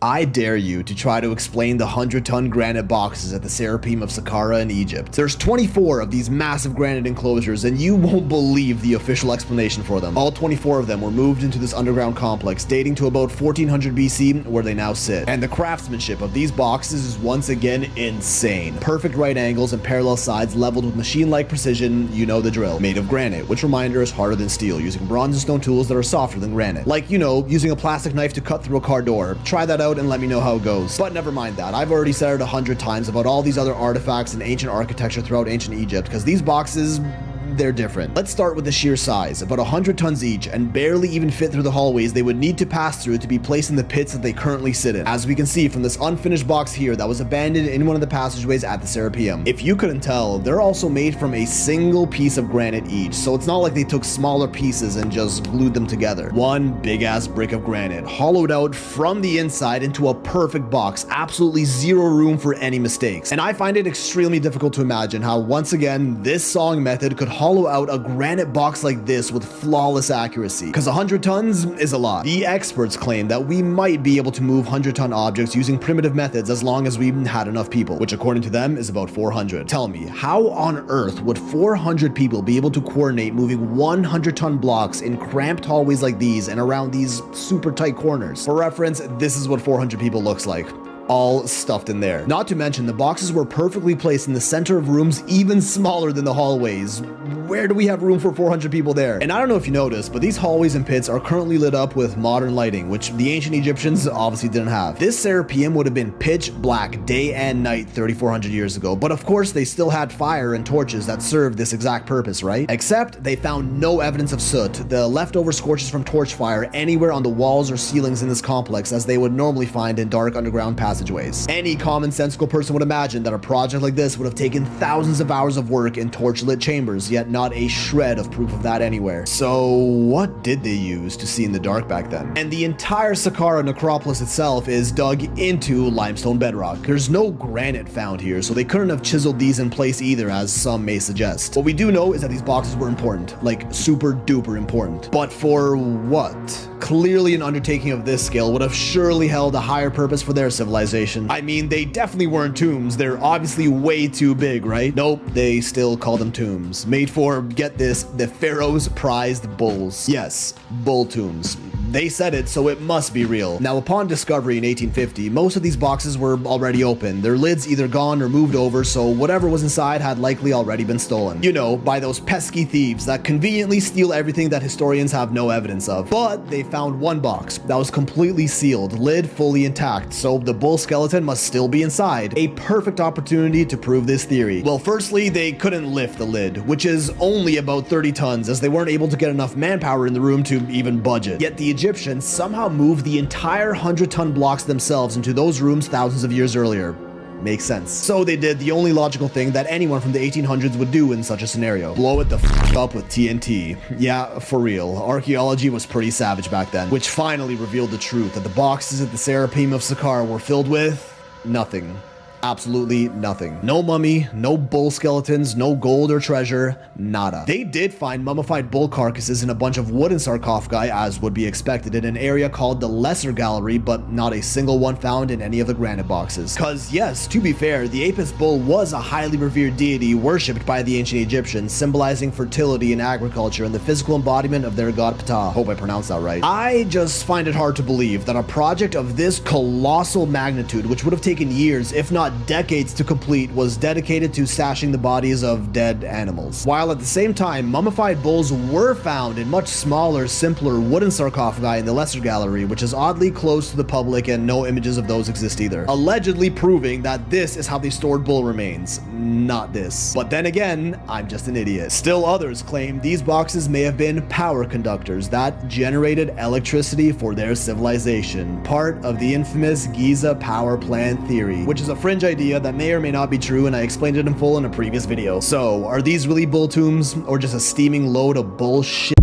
I dare you to try to explain the 100-ton granite boxes at the Serapeum of Saqqara in Egypt. There's 24 of these massive granite enclosures, and you won't believe the official explanation for them. All 24 of them were moved into this underground complex dating to about 1400 BC, where they now sit. And the craftsmanship of these boxes is once again insane. Perfect right angles and parallel sides leveled with machine-like precision, you know the drill. Made of granite, which reminder is harder than steel, using bronze and stone tools that are softer than granite. Like, you know, using a plastic knife to cut through a car door. Try that out and let me know how it goes. But never mind that. I've already said it 100 times about all these other artifacts and ancient architecture throughout ancient Egypt, because these boxes, they're different. Let's start with the sheer size, about 100 tons each, and barely even fit through the hallways they would need to pass through to be placed in the pits that they currently sit in. As we can see from this unfinished box here that was abandoned in one of the passageways at the Serapeum. If you couldn't tell, they're also made from a single piece of granite each, so it's not like they took smaller pieces and just glued them together. One big ass brick of granite, hollowed out from the inside into a perfect box, absolutely zero room for any mistakes. And I find it extremely difficult to imagine how, once again, this sawing method could hollow out a granite box like this with flawless accuracy, because 100 tons is a lot. The experts claim that we might be able to move 100-ton objects using primitive methods as long as we had enough people, which according to them is about 400. Tell me, how on earth would 400 people be able to coordinate moving 100-ton blocks in cramped hallways like these and around these super tight corners? For reference, this is what 400 people looks like. All stuffed in there. Not to mention, the boxes were perfectly placed in the center of rooms even smaller than the hallways. Where do we have room for 400 people there? And I don't know if you noticed, but these hallways and pits are currently lit up with modern lighting, which the ancient Egyptians obviously didn't have. This Serapeum would have been pitch black day and night 3,400 years ago, but of course they still had fire and torches that served this exact purpose, right? Except they found no evidence of soot, the leftover scorches from torch fire, anywhere on the walls or ceilings in this complex, as they would normally find in dark underground passageways. Any commonsensical person would imagine that a project like this would have taken thousands of hours of work in torch-lit chambers, yet not a shred of proof of that anywhere. So what did they use to see in the dark back then? And the entire Saqqara necropolis itself is dug into limestone bedrock. There's no granite found here, so they couldn't have chiseled these in place either, as some may suggest. What we do know is that these boxes were important, like super duper important. But for what? Clearly an undertaking of this scale would have surely held a higher purpose for their civilization. I mean, they definitely weren't tombs. They're obviously way too big, right? Nope, they still call them tombs. Made for, get this, the pharaoh's prized bulls. Yes, bull tombs. They said it, so it must be real. Now, upon discovery in 1850, most of these boxes were already open, their lids either gone or moved over, so whatever was inside had likely already been stolen. You know, by those pesky thieves that conveniently steal everything that historians have no evidence of. But they found one box that was completely sealed, lid fully intact, so the bull skeleton must still be inside. A perfect opportunity to prove this theory. Well, firstly, they couldn't lift the lid, which is only about 30 tons, as they weren't able to get enough manpower in the room to even budge it. Yet the Egyptians somehow moved the entire 100-ton blocks themselves into those rooms thousands of years earlier. Makes sense. So they did the only logical thing that anyone from the 1800s would do in such a scenario. Blow it the f up with TNT. Yeah, for real. Archaeology was pretty savage back then, which finally revealed the truth that the boxes at the Serapeum of Saqqara were filled with nothing. Absolutely nothing. No mummy, no bull skeletons, no gold or treasure, nada. They did find mummified bull carcasses in a bunch of wooden sarcophagi, as would be expected, in an area called the Lesser Gallery, but not a single one found in any of the granite boxes. Cause yes, to be fair, the Apis bull was a highly revered deity worshipped by the ancient Egyptians, symbolizing fertility in agriculture and the physical embodiment of their god Ptah. Hope I pronounced that right. I just find it hard to believe that a project of this colossal magnitude, which would have taken years, if not decades to complete, was dedicated to stashing the bodies of dead animals. While at the same time, mummified bulls were found in much smaller, simpler wooden sarcophagi in the Lesser Gallery, which is oddly close to the public and no images of those exist either. Allegedly proving that this is how they stored bull remains, not this. But then again, I'm just an idiot. Still others claim these boxes may have been power conductors that generated electricity for their civilization, part of the infamous Giza power plant theory, which is a fringe idea that may or may not be true, and I explained it in full in a previous video. So, are these really bull tombs, or just a steaming load of bullshit?